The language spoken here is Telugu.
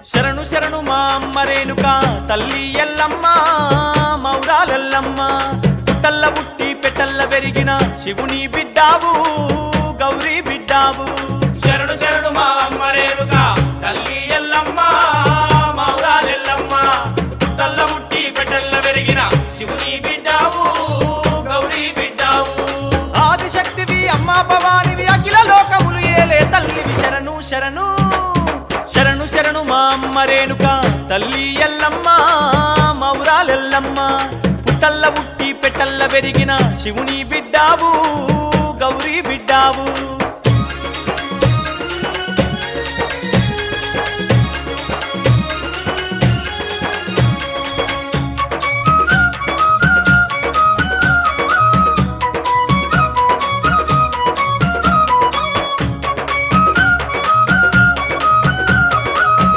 శరణు శరణు మా అమ్మ రేణుక తల్లి ఎల్లమ్మ మౌరాలెల్లమ్మ పుట్టల్ల పుట్టి పెట్టల్ల పెరిగిన శివుని బిడ్డావు గౌరీ బిడ్డావు శరణు శరణు మా అమ్మ రేణుక తల్లి ఎల్లమ్మ మౌరాలెల్లమ్మ పుట్టల్ల పుట్టి పెట్టల్ల పెరిగిన శివుని బిడ్డావు గౌరీ బిడ్డావు ఆదిశక్తివి అమ్మ భవానివి అఖిల లోకములు ఏలే తల్లివి శరణు శరణు శరణు శరణు మా అమ్మ రేణుక తల్లి ఎల్లమ్మ మౌరాలెల్లమ్మ పుట్టల్ల పుట్టి పెట్టల్ల పెరిగిన శివుని బిడ్డావు గౌరీ బిడ్డావు